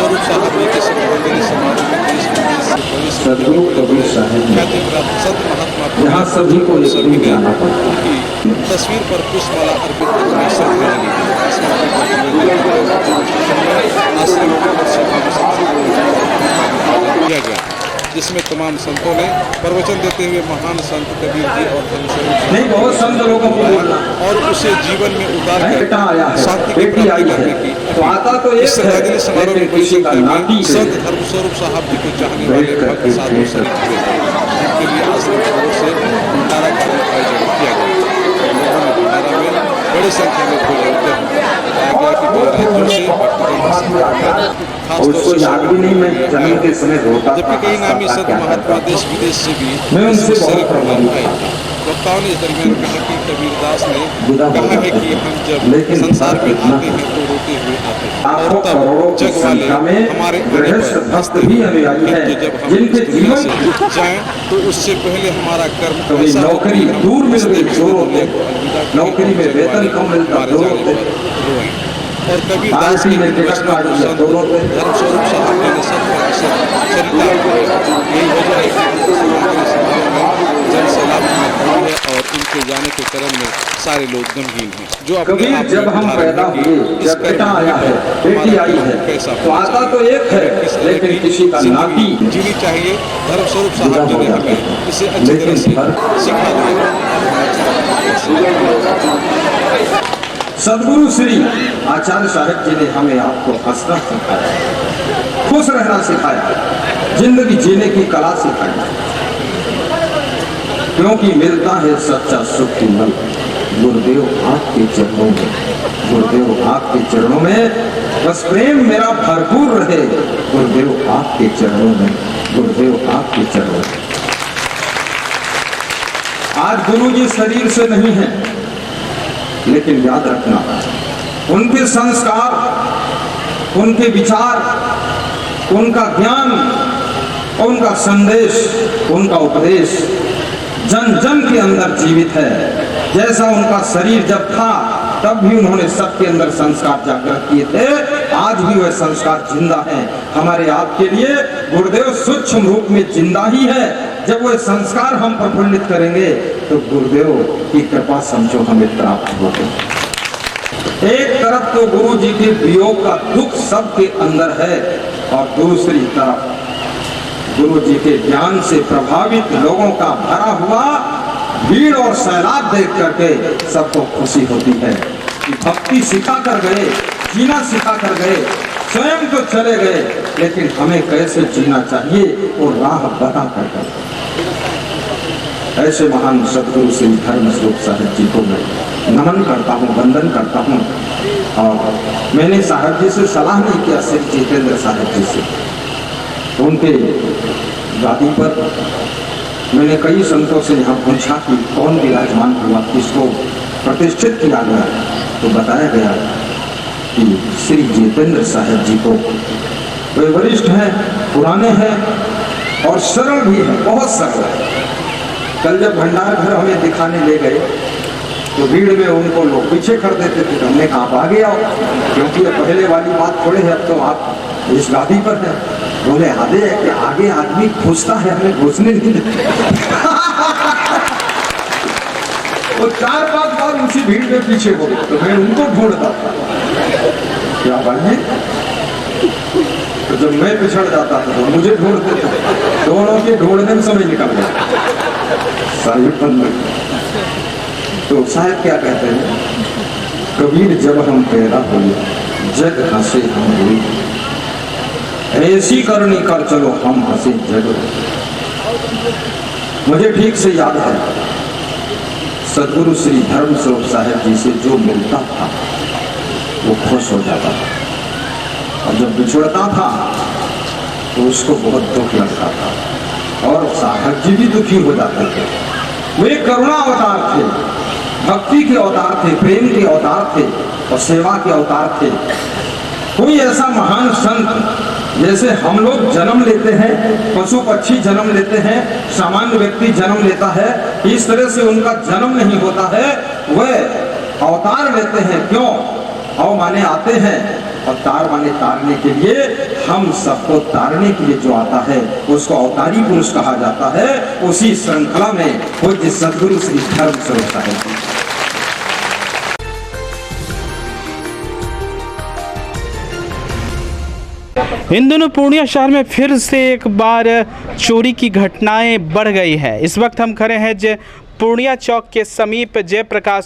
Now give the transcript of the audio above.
धर्मस्वरूप साहब जी के श्रद्धांजलि समारोह में देश विदेश से बड़ी संख्या में ख्याति प्राप्त संत महात्मा यहाँ सभी को सभी ने उनकी तस्वीर पर पुष्पमाला अर्पित कर उन्हें श्रद्धांजलि दी। इस मौके पर आश्रम और सभा में किया गया, जिसमें तमाम संतों ने प्रवचन देते हुए महान संत कबीर जी और नहीं बहुत संत लोगों को और उसे जीवन में उतार कर शांति की बेटी आई प्राप्ति करने है की तो आता तो इस श्रद्धांजलि समारोह में बड़ी किसी का संख्या नाती में संत धर्मस्वरूप साहब जी को चाहने वाले भक्त साधु शरीर हुए, जिनके लिए आश्रम की ओर से भंडारा का आयोजन किया गया। लोगों ने भंडारा में बड़ी संख्या में भोजन किया। बताया गया कि कई राज्यों से उसको याद भी नहीं, मैं जन्म के समय रोता था, जबकि कई नामी संत महात्मा देश विदेश से भी मैं उनसे बहुत प्रभावित आए। वक्ताओं ने इस दरमियान कहा कि कबीरदास ने कहा है कि हम जब संसार में आते हैं तो रोते हुए आते हैं और तब जग वाले हमारे भक्त भी अनुयायी हैं जिनके जीवन से जाएं तो उससे पहले हमारा कर्म कभी नौकरी दूर मिल गई तो नौकरी में वेतन कम मिलता तो और कबीरदास की धर्मस्वरूप साहब जी ने 100% चरितार्थ किया। यही वजह है कि जन सैलाब है और उनके जाने के क्रम में सारे लोग गमगीन हैं। जो अपने आप जब हम पैदा हुए, जब बेटा आया है, बेटी आई है, तो आता तो एक है, लेकिन किसी का नाती जीनी चाहिए। धर्मस्वरूप साहब जी ने हमें इसे अच्छी तरह से सिखा दिया। सदगुरु श्री आचार्य साहब जी ने हमें आपको हंसना सिखाया, खुश रहना सिखाया, जिंदगी जीने की कला सिखाई, क्योंकि मिलता है सच्चा सुख केवल गुरुदेव आपके चरणों में। गुरुदेव आपके चरणों में बस प्रेम मेरा भरपूर रहे, गुरुदेव आपके चरणों में, गुरुदेव आपके चरणों में। आज गुरु जी शरीर से नहीं है, लेकिन याद रखना उनके संस्कार, उनके विचार, उनका ज्ञान, उनका संदेश, उनका उपदेश जन जन के अंदर जीवित है। जैसा उनका शरीर जब था तब भी उन्होंने सबके अंदर संस्कार जागृत किए थे, आज भी वह संस्कार जिंदा हैं हमारे आपके लिए। गुरुदेव सूक्ष्म रूप में जिंदा ही है। जब वह संस्कार हम प्रफुल्लित करेंगे तो गुरुदेव की कृपा समझो हमें प्राप्त होगी। एक तरफ तो गुरु जी के वियोग का दुख सबके अंदर है और दूसरी तरफ गुरु जी के ज्ञान से प्रभावित लोगों का भरा हुआ भीड़ और सैलाब देख करके सबको खुशी होती है कि भक्ति सिखा कर गए, जीना सिखा कर गए, स्वयं तो चले गए, लेकिन हमें कैसे जीना चाहिए वो राह बता कर गए। ऐसे महान सदगुरु श्री धर्मस्वरूप साहब जी को मैं नमन करता हूँ, वंदन करता हूँ। और मैंने साहब जी से सलाह नहीं किया, श्री जितेंद्र साहब जी से। उनके गादी पर मैंने कई संतों से यहाँ पूछा कि कौन विराजमान हुआ, किसको प्रतिष्ठित किया गया, तो बताया गया कि श्री जितेंद्र साहब जी को। वे वरिष्ठ हैं, पुराने हैं और सरल भी है, बहुत सरल है। कल जब भंडार घर हमें दिखाने ले गए तो भीड़ में उनको लोग पीछे कर देते थे। हमने कहा आप आगे आओ, क्योंकि ये पहले वाली बात थोड़े है, अब तो आप इस गादी पर है। बोले आधे है कि आगे आदमी घुसता है, हमें घुसने नहीं देते। वो 4-5 बार उसी भीड़ में पीछे हो गए, तो मैं उनको ढूंढता था क्या भाई। तो जब मैं पिछड़ जाता था तो मुझे ढूंढते थे, दोनों के ढूंढने में समय निकल गया साहिब। तो साहब क्या कहते हैं, कबीर जब हम पैदा हुए जग हंसे हम हुए, ऐसी करनी कर चलो हम हंसे जग। मुझे ठीक से याद है सदगुरु श्री धर्मस्वरूप साहब जी से जो मिलता था वो खुश हो जाता था, और जब बिछड़ता था तो उसको बहुत दुख लगता था, और साहब जी भी दुखी हो जाते थे। वे करुणा अवतार थे, भक्ति के अवतार थे, प्रेम के अवतार थे और सेवा के अवतार थे। कोई ऐसा महान संत, जैसे हम लोग जन्म लेते हैं, पशु पक्षी जन्म लेते हैं, सामान्य व्यक्ति जन्म लेता है, इस तरह से उनका जन्म नहीं होता है, वह अवतार लेते हैं। क्यों? अव माने आते हैं, और तार वाले तारने के लिए, हम सबको तारने के लिए जो आता है उसको अवतारी पुरुष कहा जाता है। उसी श्रृंखला में पूज्य सद्गुरु श्री धर्म स्वरूप साहिब। इन दिनों पूर्णिया शहर में फिर से एक बार चोरी की घटनाएं बढ़ गई है। इस वक्त हम खड़े हैं पूर्णिया चौक के समीप जयप्रकाश